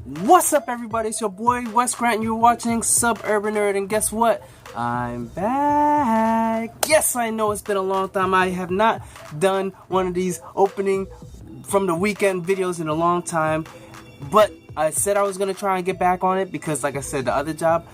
What's up, everybody? It's your boy Wes Grant. You're watching Suburban Nerd, and guess what? I'm back. Yes, I know it's been a long time. I have not done one of these opening from the weekend videos in a long time, but I said I was gonna try and get back on it because, like I said, the job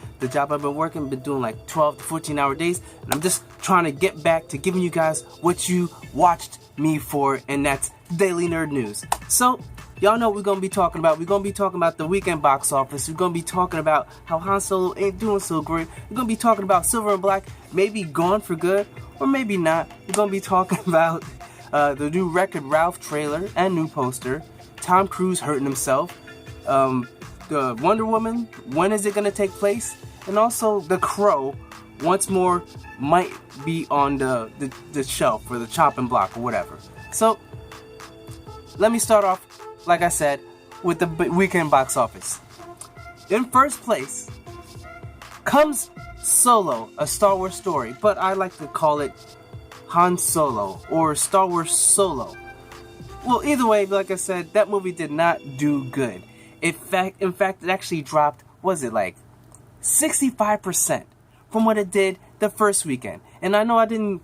I've been working, been doing like 12 to 14-hour days, and I'm just trying to get back to giving you guys what you watched me for, and that's Daily Nerd News. So, y'all know what we're going to be talking about. We're going to be talking about the weekend box office. We're going to be talking about how Han Solo ain't doing so great. We're going to be talking about Silver and Black maybe gone for good, or maybe not. We're going to be talking about the new Wreck-It Ralph trailer and new poster. Tom Cruise hurting himself. The Wonder Woman, when is it going to take place? And also The Crow, once more, might be on the shelf or the chopping block or whatever. So, let me start off, like I said, with the weekend box office. In first place comes Solo, a Star Wars story, but I like to call it Han Solo or Star Wars Solo. Well, either way, like I said, that movie did not do good. In fact, it actually dropped, was it like 65% from what it did the first weekend. And I know I didn't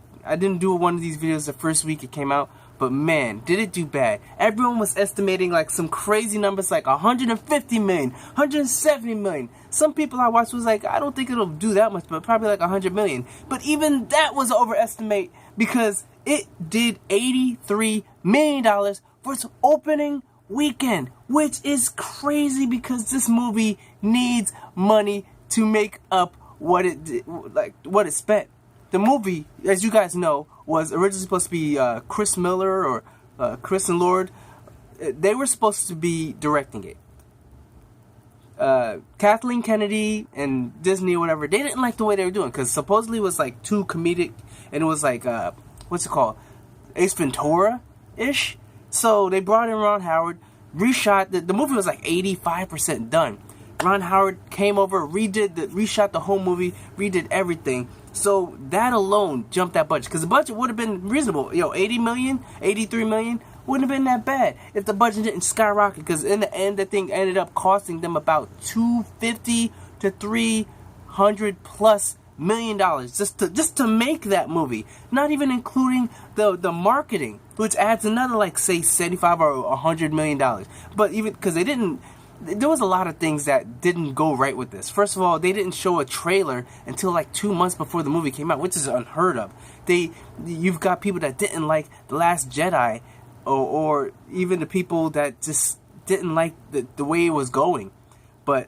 do one of these videos the first week it came out, but man, did it do bad. Everyone was estimating like some crazy numbers like 150 million, 170 million. Some people I watched was like, I don't think it'll do that much, but probably like 100 million. But even that was an overestimate because it did $83 million for its opening weekend, which is crazy because this movie needs money to make up what it did, like what it spent. The movie, as you guys know, was originally supposed to be Chris Miller or Chris and Lord. They were supposed to be directing it. Kathleen Kennedy and Disney or whatever, they didn't like the way they were doing because supposedly it was like too comedic and it was like, what's it called? Ace Ventura-ish. So they brought in Ron Howard, reshot. The movie was like 85% done. Ron Howard came over, reshot the whole movie, redid everything. So that alone jumped that budget, because the budget would have been reasonable. 80 million, 83 million wouldn't have been that bad if the budget didn't skyrocket. Because in the end, that thing ended up costing them about $250 to $300 plus million just to make that movie. Not even including the marketing, which adds another like say $75 or $100 million. But even because there was a lot of things that didn't go right with this. First of all, they didn't show a trailer until like 2 months before the movie came out, which is unheard of. You've got people that didn't like The Last Jedi, or even the people that just didn't like the way it was going. But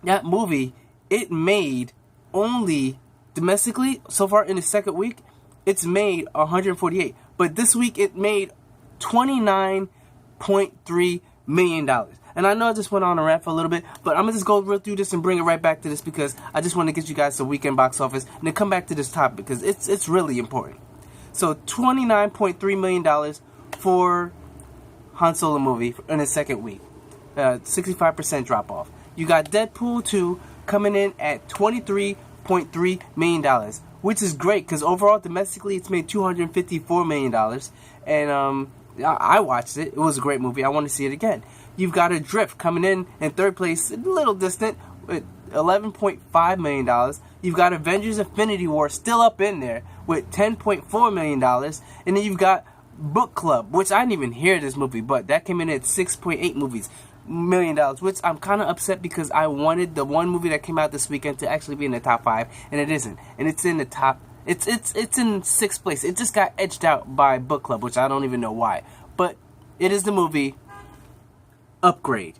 that movie, it made only domestically, so far in the second week, it's made 148. But this week it made $29.3 million. And I know I just went on a rant for a little bit, but I'm going to just go real through this and bring it right back to this because I just want to get you guys the weekend box office and then come back to this topic because it's really important. So $29.3 million for Han Solo movie in the second week. 65% drop off. You got Deadpool 2 coming in at $23.3 million, which is great because overall domestically it's made $254 million. And I watched it. It was a great movie. I want to see it again. You've got Adrift coming in third place, a little distant, with $11.5 million. You've got Avengers Infinity War still up in there with $10.4 million. And then you've got Book Club, which I didn't even hear this movie, but that came in at $6.8 million, which I'm kind of upset because I wanted the one movie that came out this weekend to actually be in the top 5, and it isn't. And it's in the top, it's in 6th place. It just got edged out by Book Club, which I don't even know why. But it is the movie Upgrade.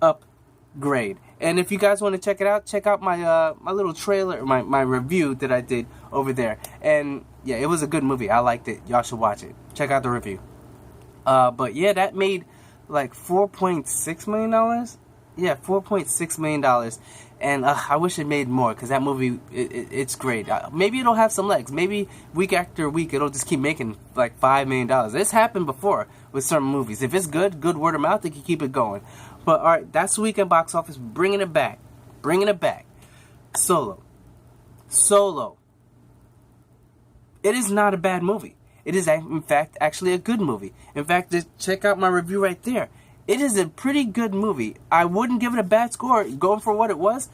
And if you guys want to check it out, check out my my little trailer, my review that I did over there. And yeah, it was a good movie. I liked it. Y'all should watch it. Check out the review. But yeah, that made like $4.6 million. Yeah, $4.6 million. And I wish it made more because that movie, it's great. Maybe it'll have some legs. Maybe week after week it'll just keep making like $5 million. This happened before with certain movies. If it's good word of mouth, they can keep it going. But alright, that's the weekend box office. Bringing it back. Solo. It is not a bad movie. It is, in fact, actually a good movie. In fact, just check out my review right there. it is a pretty good movie. I wouldn't give it a bad score going for what it was.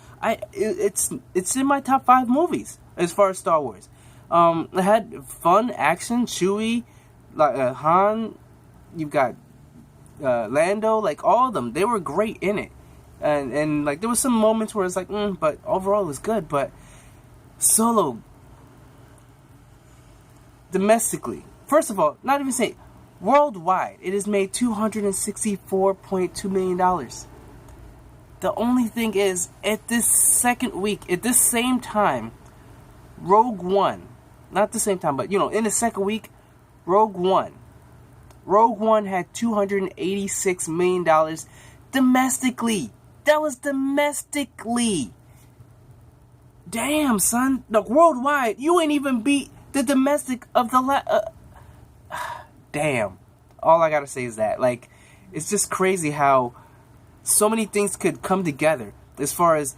It's in my top 5 movies as far as Star Wars. It had fun, action, Chewie, like Han. You've got Lando, like all of them. They were great in it, and like there was some moments where it's like, but overall it was good. But Solo, domestically, first of all, not even say worldwide, it has made $264.2 million. The only thing is, at this second week, at this same time, Rogue One, not the same time, but in the second week, Rogue One had $286 million domestically. That was domestically. Damn, son. Look, worldwide, you ain't even beat the domestic of the damn. All I gotta say is that, like, it's just crazy how so many things could come together as far as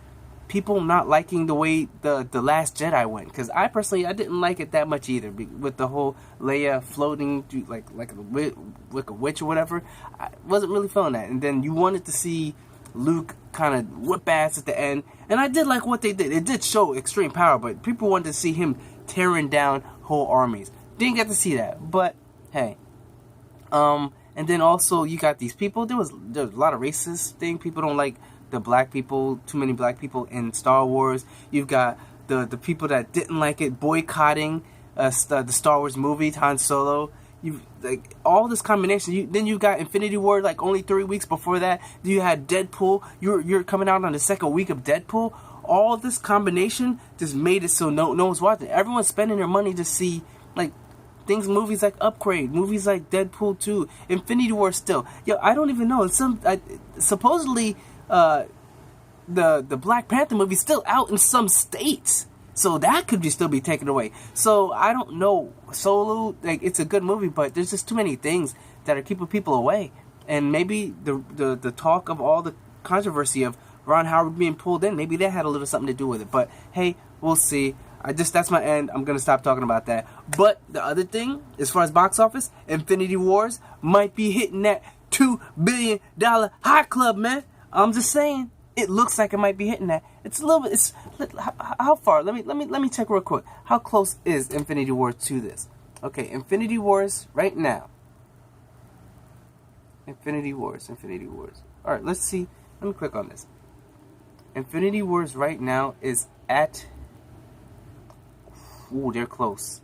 people not liking the way the Last Jedi went. Because I personally, I didn't like it that much either, with the whole Leia floating through, like a witch or whatever. I wasn't really feeling that. And then you wanted to see Luke kind of whip ass at the end, and I did like what they did. It did show extreme power, but people wanted to see him tearing down whole armies. Didn't get to see that, but hey. And then also you got these people. There was a lot of racist thing. People don't like the black people, too many black people in Star Wars. You've got the people that didn't like it boycotting the Star Wars movie, Han Solo. You like all this combination. Then you got Infinity War like only 3 weeks before that. You had Deadpool. You're coming out on the second week of Deadpool. All this combination just made it so no one's watching. Everyone's spending their money to see like movies like Upgrade, movies like Deadpool 2, Infinity War still. Yo, I don't even know. Supposedly the Black Panther movie's still out in some states. So that could still be taken away. So I don't know. Solo, like, it's a good movie, but there's just too many things that are keeping people away. And maybe the talk of all the controversy of Ron Howard being pulled in, maybe that had a little something to do with it. But hey, we'll see. That's my end. I'm gonna stop talking about that. But the other thing, as far as box office, Infinity Wars might be hitting that $2 billion hot club, man. I'm just saying. It looks like it might be hitting that. It's a little bit. It's how far? Let me check real quick. How close is Infinity Wars to this? Okay, Infinity Wars right now. Infinity Wars. All right, let's see. Let me click on this. Infinity Wars right now is at. Ooh, they're close.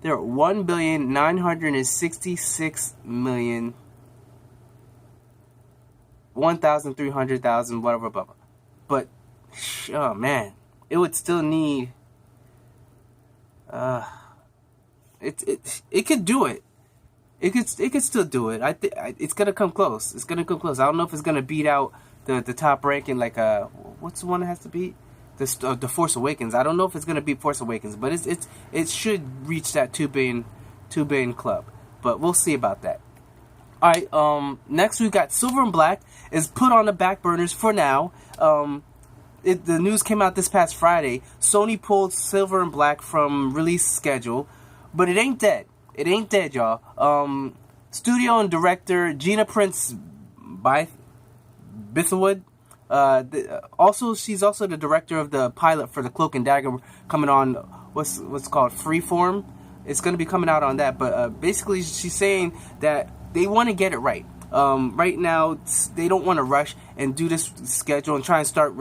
They're at 1,966,000,000. 1,300,000, whatever, blah, blah. But, oh man, it would still need. It could do it. It could still do it. It's gonna come close. It's gonna come close. I don't know if it's gonna beat out the top ranking, like what's the one that has to beat the Force Awakens. I don't know if it's gonna beat Force Awakens, but it should reach that 2 billion club. But we'll see about that. Alright, next we got Silver and Black is put on the back burners for now. The news came out this past Friday. Sony pulled Silver and Black from release schedule, but it ain't dead. It ain't dead, y'all. Studio and director Gina Prince Bythewood. She's also the director of the pilot for the Cloak and Dagger coming on what's called Freeform. It's going to be coming out on that, but basically she's saying that they want to get it right. Right now, they don't want to rush and do this schedule and try and start,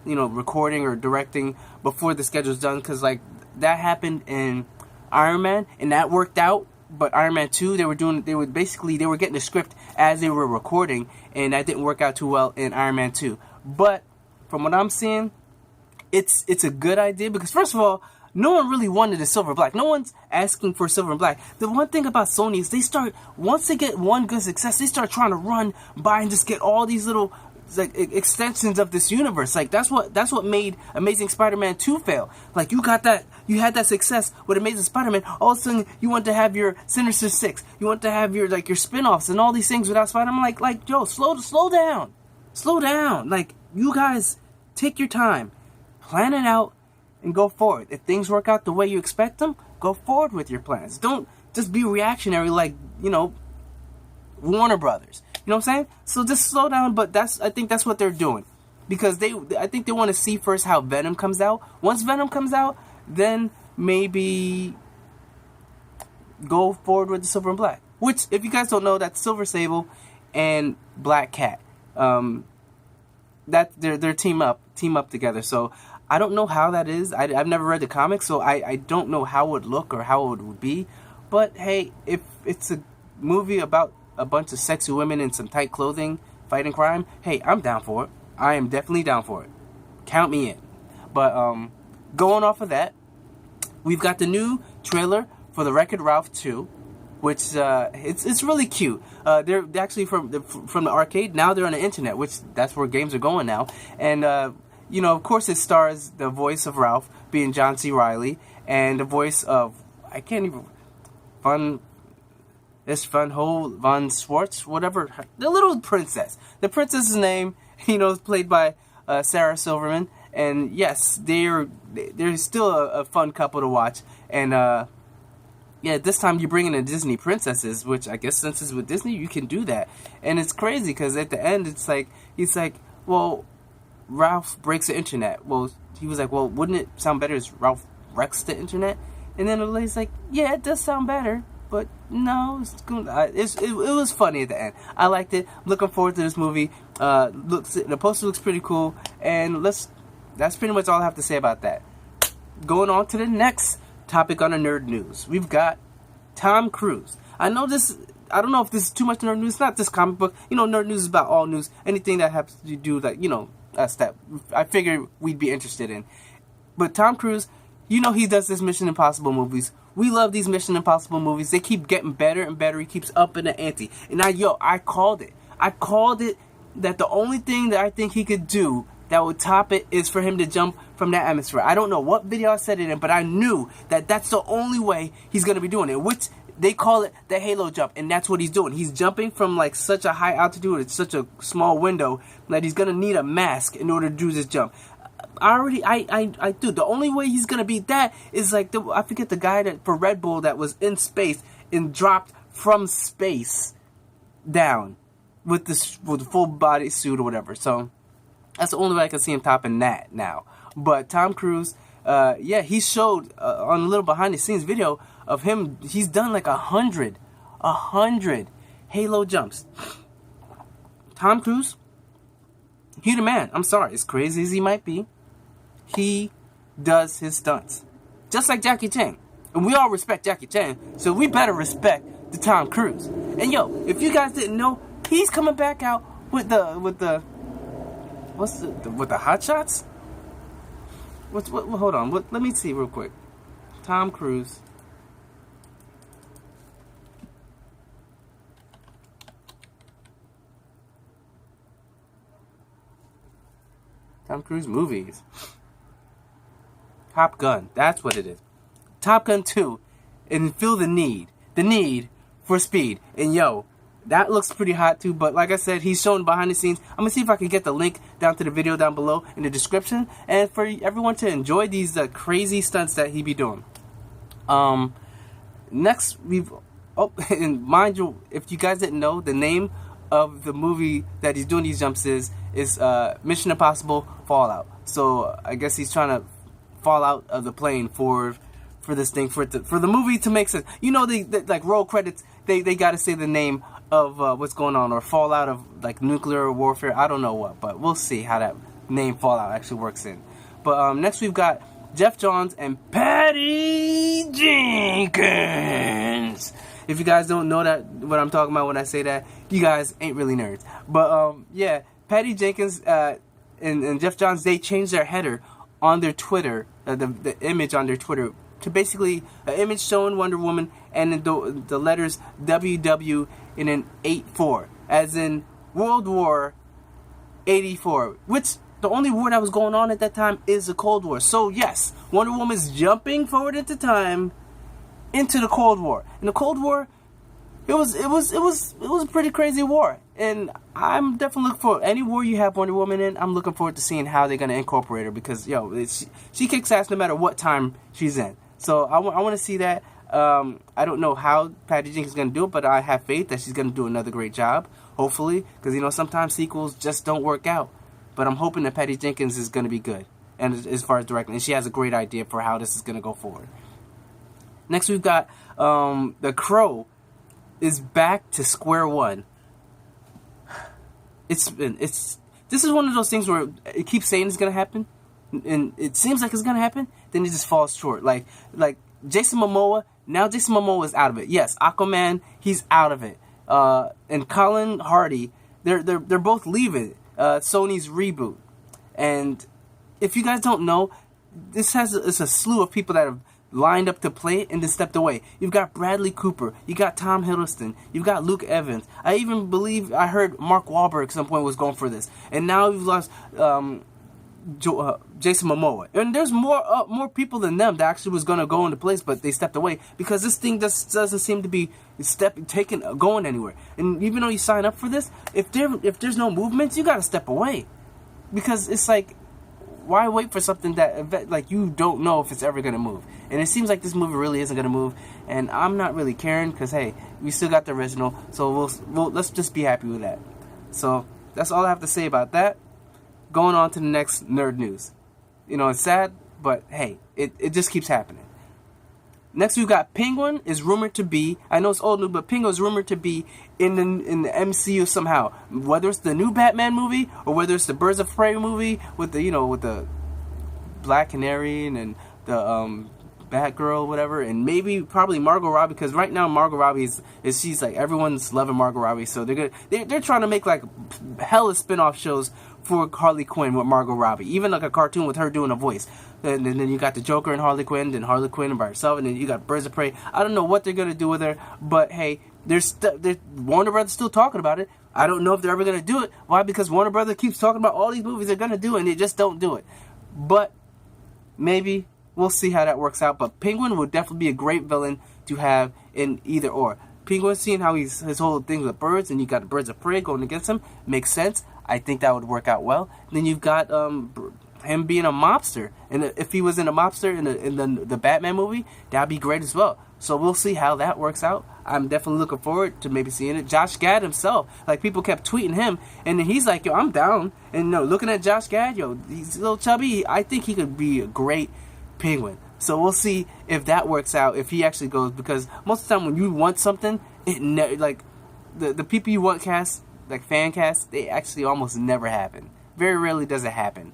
recording or directing before the schedule's done. Because like that happened in Iron Man, and that worked out. But Iron Man 2, they were getting the script as they were recording, and that didn't work out too well in Iron Man 2. But from what I'm seeing, it's a good idea because first of all, no one really wanted a Silver and Black. No one's asking for Silver and Black. The one thing about Sony is once they get one good success, they start trying to run by and just get all these little like extensions of this universe. Like that's what made Amazing Spider-Man 2 fail. Like you had that success with Amazing Spider-Man. All of a sudden you want to have your Sinister Six. You want to have your spin-offs and all these things without Spider-Man. Like yo, slow down. Like you guys take your time, plan it out, and go forward. If things work out the way you expect them, go forward with your plans. Don't just be reactionary like, Warner Brothers. know what I'm saying? So just slow down, but I think that's what they're doing. Because I think they want to see first how Venom comes out. Once Venom comes out, then maybe go forward with the Silver and Black. Which, if you guys don't know, that's Silver Sable and Black Cat. That they're team up together. So I don't know how that is. I've never read the comics, so I don't know how it would look or how it would be. But hey, if it's a movie about a bunch of sexy women in some tight clothing fighting crime, hey, I'm down for it. I am definitely down for it. Count me in. But going off of that, we've got the new trailer for the Wreck-It Ralph 2, which it's really cute. They're actually from the arcade. Now they're on the internet, which that's where games are going now. And you know, of course, it stars the voice of Ralph being John C. Reilly, and the voice of Van Schwartz, whatever, the little princess. The princess's name, you know, is played by Sarah Silverman. And yes, they're still a fun couple to watch. And yeah, this time you bring in the Disney princesses, which I guess since it's with Disney, you can do that. And it's crazy because at the end, it's like, he's like, well, Ralph breaks the internet. Well, he was like, well, wouldn't it sound better as Ralph wrecks the internet? And then the lady's like, yeah, it does sound better, but no, it was funny at the end. I liked it. Looking forward to this movie. The poster looks pretty cool, and that's pretty much all I have to say about that. Going on to the next topic on the nerd news, we've got Tom Cruise. I don't know if this is too much nerd news. It's not this comic book. You know, nerd news is about all news. Anything that has to do, like, you know, that I figured we'd be interested in. But Tom Cruise, you know, he does this Mission Impossible movies. We love these Mission Impossible movies. They keep getting better and better. He keeps upping the ante. And I called it. I called it that the only thing that I think he could do that would top it is for him to jump from that atmosphere. I don't know what video I said it in, but I knew that that's the only way he's going to be doing it, which they call it the Halo jump, and that's what he's doing. He's jumping from like such a high altitude, it's such a small window that he's going to need a mask in order to do this jump. Dude, the only way he's going to beat that is like, I forget the guy that for Red Bull that was in space and dropped from space down with the full body suit or whatever. So that's the only way I can see him topping that now. But Tom Cruise, yeah, he showed on a little behind the scenes video of him. He's done like 100 Halo jumps. Tom Cruise, he the man. I'm sorry, as crazy as he might be, he does his stunts just like Jackie Chan, and we all respect Jackie Chan, so we better respect the Tom Cruise. And yo, if you guys didn't know, he's coming back out with the Hot Shots. Hold on. Let me see real quick. Tom Cruise. Tom Cruise movies. Top Gun. That's what it is. Top Gun 2. And feel the need for speed. And yo, that looks pretty hot too, but like I said, he's showing behind the scenes. I'm going to see if I can get the link down to the video down below in the description, and for everyone to enjoy these crazy stunts that he be doing. Next, and mind you, if you guys didn't know, the name of the movie that he's doing these jumps is Mission Impossible Fallout. So I guess he's trying to fall out of the plane for this thing, for the movie to make sense. You know, they like roll credits, they got to say the name of what's going on, or fallout of like nuclear warfare. I don't know what, but we'll see how that name Fallout actually works in. But next we've got Geoff Johns and Patty Jenkins. If you guys don't know what I'm talking about when I say that, you guys ain't really nerds. But yeah, Patty Jenkins and Geoff Johns, they changed their header on their Twitter, the image on their Twitter, to basically an image showing Wonder Woman and then the letters WW in an 84, as in World War 84, which the only war that was going on at that time is the Cold War. So yes, Wonder Woman's jumping forward into time into the Cold War. And the Cold War, it was a pretty crazy war. And I'm definitely looking for any war you have Wonder Woman in. I'm looking forward to seeing how they're gonna incorporate her, because yo, she kicks ass no matter what time she's in. So I want to see that. I don't know how Patty Jenkins is going to do it, but I have faith that she's going to do another great job. hopefully, because, you know, sometimes sequels just don't work out. But I'm hoping that Patty Jenkins is going to be good, and as far as directing, and she has a great idea for how this is going to go forward. Next, we've got The Crow is back to square one. This is one of those things where it keeps saying it's going to happen, and it seems like it's going to happen, then it just falls short. Like Jason Mamoa, now Jason Mamoa is out of it. Yes, Aquaman, he's out of it. And Colin Hardy, they're both leaving Sony's reboot. And if you guys don't know, it's a slew of people that have lined up to play it and then stepped away. You've got Bradley Cooper, you got Tom Hiddleston, you've got Luke Evans. I even believe I heard Mark Wahlberg at some point was going for this. And now you've lost Jason Mamoa, and there's more people than them that actually was going to go into place, but they stepped away because this thing just doesn't seem to be going anywhere. And even though you sign up for this, if there's no movements, you got to step away, because it's like, why wait for something that like you don't know if it's ever going to move? And it seems like this movie really isn't going to move, and I'm not really caring, because hey, we still got the original, so let's just be happy with that. So that's all I have to say about that. Going on to the next nerd news. You know, it's sad, but hey, it just keeps happening. Next, we've got Penguin is rumored to be, I know it's old news, but Penguin is rumored to be in the MCU somehow. Whether it's the new Batman movie, or whether it's the Birds of Prey movie with the Black Canary and the Batgirl, whatever, and probably Margot Robbie, because right now Margot Robbie she's like, everyone's loving Margot Robbie, so they're trying to make like hella spin-off shows for Harley Quinn with Margot Robbie, even like a cartoon with her doing a voice. And then you got the Joker and Harley Quinn, then Harley Quinn by herself, and then you got Birds of Prey. I don't know what they're gonna do with her, but hey, Warner Brothers still talking about it. I don't know if they're ever gonna do it. Why? Because Warner Brothers keeps talking about all these movies they're gonna do, and they just don't do it. But maybe we'll see how that works out. But Penguin would definitely be a great villain to have in either or. Penguin, seeing how his whole thing with birds, and you got the Birds of Prey going against him, makes sense. I think that would work out well. And then you've got him being a mobster, and if he was in a mobster in the Batman movie, that'd be great as well. So we'll see how that works out. I'm definitely looking forward to maybe seeing it. Josh Gad himself, like, people kept tweeting him, and then he's like, yo, I'm down. And looking at Josh Gad, yo, he's a little chubby. I think he could be a great Penguin. So we'll see if that works out, if he actually goes, because most of the time when you want something, like the people you want cast, like fan cast, they actually almost never happen. Very rarely does it happen.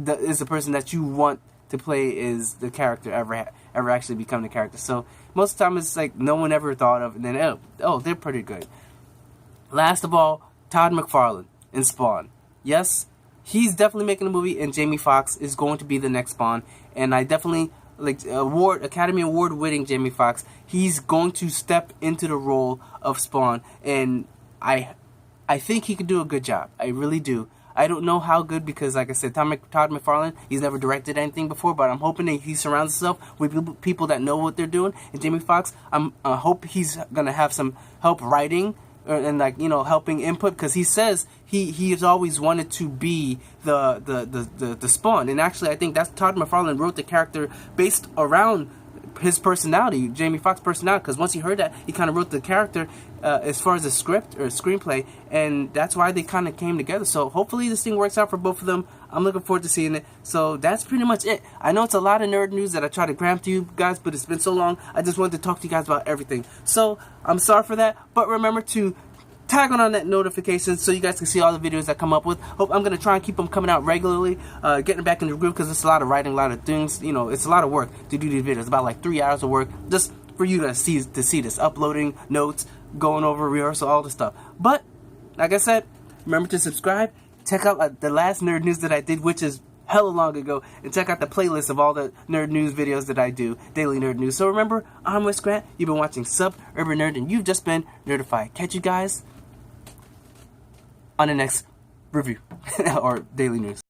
Is the person that you want to play is the character ever actually become the character. So most of the time it's like no one ever thought of, and then oh, they're pretty good. Last of all, Todd McFarlane in Spawn. Yes, he's definitely making a movie, and Jamie Foxx is going to be the next Spawn. And I definitely like Academy Award winning Jamie Foxx. He's going to step into the role of Spawn, and I think he could do a good job. I really do. I don't know how good, because like I said, Todd McFarlane, he's never directed anything before, but I'm hoping that he surrounds himself with people that know what they're doing. And Jamie Foxx, I hope he's gonna have some help writing and, like, you know, helping input, because he says he has always wanted to be the Spawn. And actually, I think that's Todd McFarlane wrote the character based around his personality, Jamie Foxx's personality, because once he heard that, he kind of wrote the character as far as the script or screenplay, and that's why they kind of came together. So hopefully this thing works out for both of them. I'm looking forward to seeing it. So that's pretty much it. I know it's a lot of nerd news that I try to cram to you guys, but it's been so long, I just wanted to talk to you guys about everything. So I'm sorry for that, but remember to tag on that notification so you guys can see all the videos that come up with. Hope I'm going to try and keep them coming out regularly, getting back in the groove, because it's a lot of writing, a lot of things, you know, it's a lot of work to do these videos. About like 3 hours of work just for you to see this, uploading notes, going over rehearsal, all the stuff. But like I said, remember to subscribe, check out the last nerd news that I did, which is hella long ago, and check out the playlist of all the nerd news videos that I do, daily nerd news. So remember, I'm Wes Grant, you've been watching Urban Nerd, and you've just been nerdified. Catch you guys on the next review or daily news.